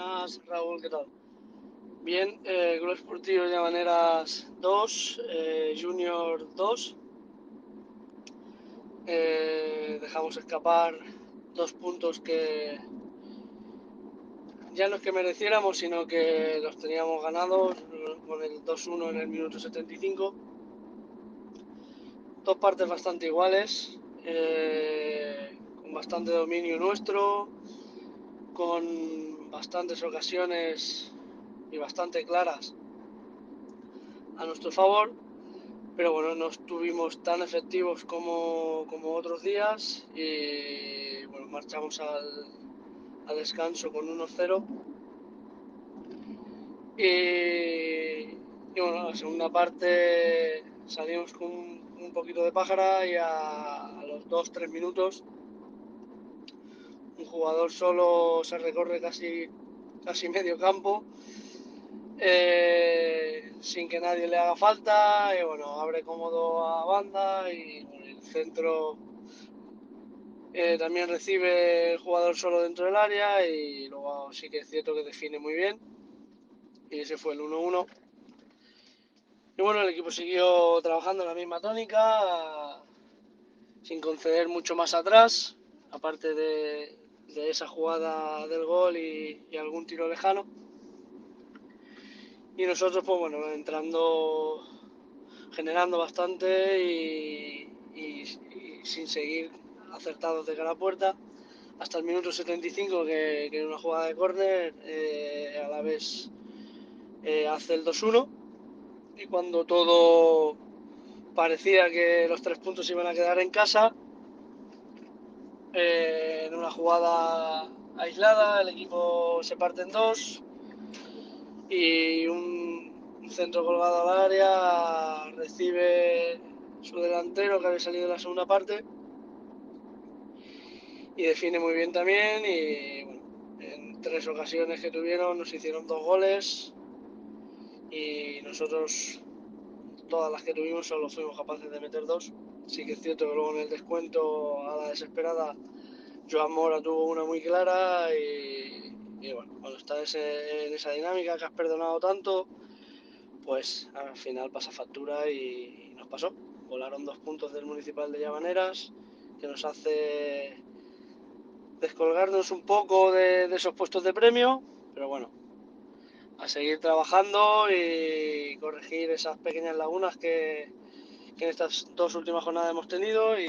Buenas, Raúl, ¿qué tal? Bien, Club Esportivo Llavaneras 2, Junior 2. Dejamos escapar 2 puntos que ya no es que mereciéramos, sino que los teníamos ganados con el 2-1 en el minuto 75. Dos partes bastante iguales, con bastante dominio nuestro, con bastantes ocasiones y bastante claras a nuestro favor, pero bueno, no estuvimos tan efectivos como otros días y bueno, marchamos al descanso con 1-0 y bueno, la segunda parte salimos con un poquito de pájara y a los 2-3 minutos un jugador solo se recorre casi medio campo, sin que nadie le haga falta, y bueno, abre cómodo a banda y bueno, el centro también recibe el jugador solo dentro del área y luego sí que es cierto que define muy bien y ese fue el 1-1. Y bueno, el equipo siguió trabajando en la misma tónica, sin conceder mucho más atrás, aparte de esa jugada del gol y algún tiro lejano. Y nosotros, pues bueno, generando bastante y sin seguir acertados de cara a puerta, hasta el minuto 75, que en una jugada de córner a la vez hace el 2-1, y cuando todo parecía que los 3 puntos iban a quedar en casa, en una jugada aislada el equipo se parte en dos y un centro colgado al área recibe su delantero, que había salido en la segunda parte, y define muy bien también. Y bueno, en 3 ocasiones que tuvieron nos hicieron 2 goles y nosotros todas las que tuvimos solo fuimos capaces de meter 2. Sí que es cierto que luego en el descuento, a la desesperada, Joan Mora tuvo una muy clara y bueno, cuando estás en esa dinámica que has perdonado tanto, pues al final pasa factura y nos pasó. Volaron 2 puntos del Municipal de Llavaneras, que nos hace descolgarnos un poco de esos puestos de premio, pero bueno, a seguir trabajando y corregir esas pequeñas lagunas que en estas 2 últimas jornadas hemos tenido